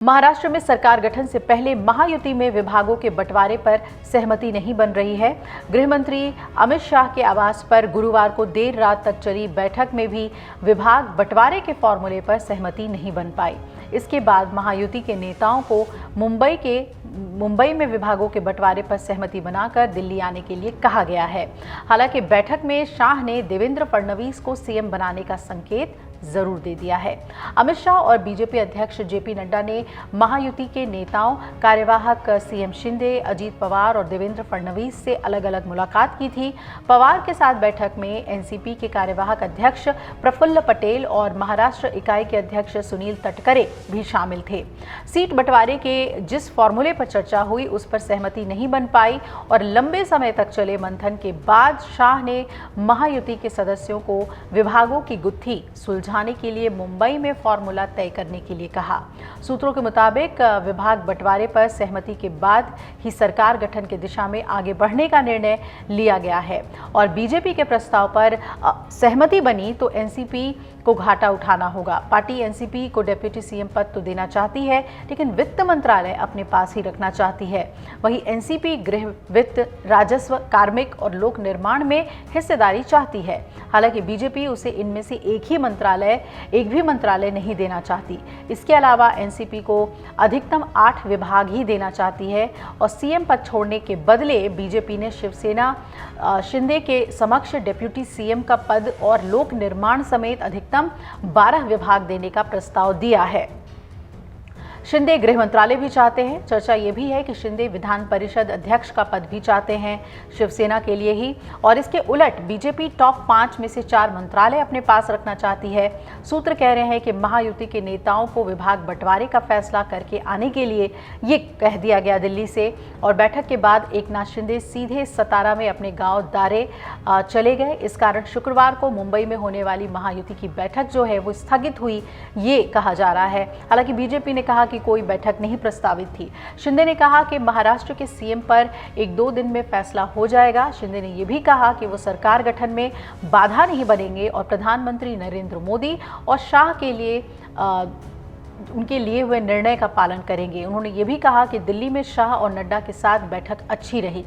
महाराष्ट्र में सरकार गठन से पहले महायुति में विभागों के बंटवारे पर सहमति नहीं बन रही है। गृह मंत्री अमित शाह के आवास पर गुरुवार को देर रात तक चली बैठक में भी विभाग बंटवारे के फॉर्मूले पर सहमति नहीं बन पाई। इसके बाद महायुति के नेताओं को मुंबई में विभागों के बंटवारे पर सहमति बनाकर दिल्ली आने के लिए कहा गया है। हालांकि बैठक में शाह ने देवेंद्र फडणवीस को सीएम बनाने का संकेत जरूर दे दिया है। अमित शाह और बीजेपी अध्यक्ष जेपी नड्डा ने महायुति के नेताओं, कार्यवाहक सीएम शिंदे, अजीत पवार और देवेंद्र फडणवीस से अलग अलग मुलाकात की थी। पवार के साथ बैठक में एनसीपी के कार्यवाहक अध्यक्ष प्रफुल्ल पटेल और महाराष्ट्र इकाई के अध्यक्ष सुनील तटकरे भी शामिल थे। सीट बंटवारे के जिस फॉर्मूले पर चर्चा हुई उस पर सहमति नहीं बन पाई और लंबे समय तक चले मंथन के बाद शाह ने महायुति के सदस्यों को विभागों की गुत्थी सुलझाने के लिए मुंबई में फॉर्मूला तय करने के लिए कहा। सूत्रों के मुताबिक विभाग बंटवारे पर सहमति के बाद ही सरकार गठन की दिशा में आगे बढ़ने का निर्णय लिया गया है और बीजेपी के प्रस्ताव पर सहमति बनी तो एनसीपी को घाटा उठाना होगा। पार्टी एनसीपी को डिप्टी सीएम पद तो देना चाहती है, लेकिन वित्त मंत्रालय अपने पास ही रखना चाहती है। वहीं एनसीपी गृह, वित्त, राजस्व, कार्मिक और लोक निर्माण में हिस्सेदारी चाहती है। हालांकि बीजेपी उसे इनमें से एक भी मंत्रालय नहीं देना चाहती। इसके अलावा एनसीपी को अधिकतम 8 विभाग ही देना चाहती है और सीएम पद छोड़ने के बदले बीजेपी ने शिवसेना शिंदे के समक्ष डिप्टी सीएम का पद और लोक निर्माण समेत अधिकतम 12 विभाग देने का प्रस्ताव दिया है। शिंदे गृह मंत्रालय भी चाहते हैं। चर्चा ये भी है कि शिंदे विधान परिषद अध्यक्ष का पद भी चाहते हैं शिवसेना के लिए ही, और इसके उलट बीजेपी टॉप 5 में से 4 मंत्रालय अपने पास रखना चाहती है। सूत्र कह रहे हैं कि महायुति के नेताओं को विभाग बंटवारे का फैसला करके आने के लिए ये कह दिया गया दिल्ली से, और बैठक के बाद एकनाथ शिंदे सीधे सतारा में अपने गाँव दारे चले गए। इस कारण शुक्रवार को मुंबई में होने वाली महायुति की बैठक जो है वो स्थगित हुई, ये कहा जा रहा है। हालांकि बीजेपी ने कहा कि कोई बैठक नहीं प्रस्तावित थी। शिंदे ने कहा कि महाराष्ट्र के सीएम पर 1-2 दिन में फैसला हो जाएगा। शिंदे ने यह भी कहा कि वो सरकार गठन में बाधा नहीं बनेंगे और प्रधानमंत्री नरेंद्र मोदी और शाह के लिए उनके लिए हुए निर्णय का पालन करेंगे। उन्होंने ये भी कहा कि दिल्ली में शाह और नड्डा के साथ बैठक अच्छी रही।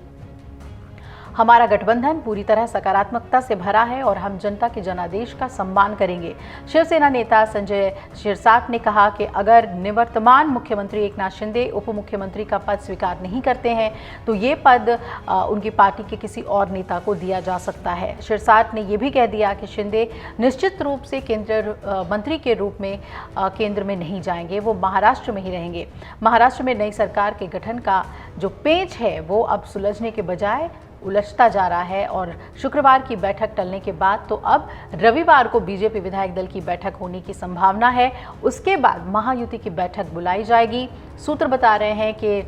हमारा गठबंधन पूरी तरह सकारात्मकता से भरा है और हम जनता के जनादेश का सम्मान करेंगे। शिवसेना नेता संजय शिरसाट ने कहा कि अगर निवर्तमान मुख्यमंत्री एकनाथ शिंदे उप मुख्यमंत्री का पद स्वीकार नहीं करते हैं तो ये पद उनकी पार्टी के किसी और नेता को दिया जा सकता है। शिरसाट ने यह भी कह दिया कि शिंदे निश्चित रूप से केंद्रीय मंत्री के रूप में केंद्र में नहीं जाएंगे, वो महाराष्ट्र में ही रहेंगे। महाराष्ट्र में नई सरकार के गठन का जो पेंच है वो अब सुलझने के बजाय उलझता जा रहा है और शुक्रवार की बैठक टलने के बाद तो अब रविवार को बीजेपी विधायक दल की बैठक होने की संभावना है। उसके बाद महायुति की बैठक बुलाई जाएगी। सूत्र बता रहे हैं कि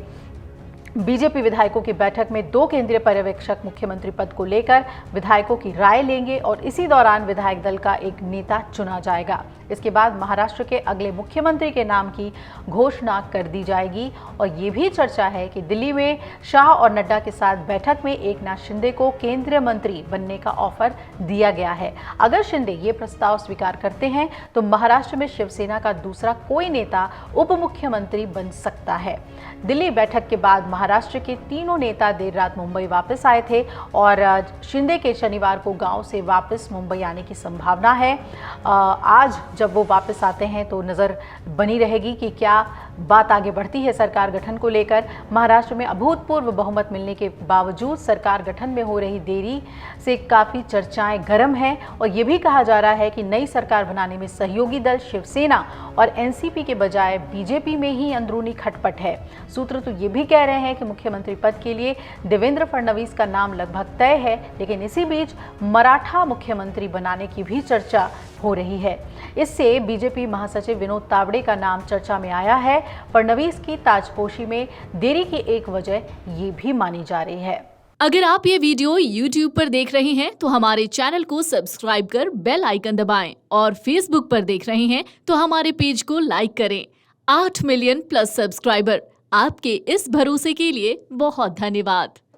बीजेपी विधायकों की बैठक में 2 केंद्रीय पर्यवेक्षक मुख्यमंत्री पद को लेकर विधायकों की राय लेंगे और इसी दौरान विधायक दल का एक नेता चुना जाएगा। इसके बाद महाराष्ट्र के अगले मुख्यमंत्री के नाम की घोषणा कर दी जाएगी और ये भी चर्चा है कि दिल्ली में शाह और नड्डा के साथ बैठक में एकनाथ शिंदे को केंद्रीय मंत्री बनने का ऑफर दिया गया है। अगर शिंदे ये प्रस्ताव स्वीकार करते हैं तो महाराष्ट्र में शिवसेना का दूसरा कोई नेता उप मुख्यमंत्री बन सकता है। दिल्ली बैठक के बाद महाराष्ट्र के तीनों नेता देर रात मुंबई वापस आए थे और शिंदे के शनिवार को गांव से वापस मुंबई आने की संभावना है। आज जब वो वापस आते हैं तो नज़र बनी रहेगी कि क्या बात आगे बढ़ती है सरकार गठन को लेकर। महाराष्ट्र में अभूतपूर्व बहुमत मिलने के बावजूद सरकार गठन में हो रही देरी से काफ़ी चर्चाएं गर्म हैं और ये भी कहा जा रहा है कि नई सरकार बनाने में सहयोगी दल शिवसेना और एनसीपी के बजाय बीजेपी में ही अंदरूनी खटपट है। सूत्र तो ये भी कह रहे हैं कि मुख्यमंत्री पद के लिए देवेंद्र फडणवीस का नाम लगभग तय है, लेकिन इसी बीच मराठा मुख्यमंत्री बनाने की भी चर्चा हो रही है। इससे बीजेपी महासचिव विनोद तावड़े का नाम चर्चा में आया है। फडणवीस की ताजपोशी में देरी की एक वजह ये भी मानी जा रही है। अगर आप ये वीडियो YouTube पर देख रहे हैं तो हमारे चैनल को सब्सक्राइब कर बेल आइकन दबाएं और Facebook पर देख रहे हैं तो हमारे पेज को लाइक करें। 8 मिलियन प्लस सब्सक्राइबर, आपके इस भरोसे के लिए बहुत धन्यवाद।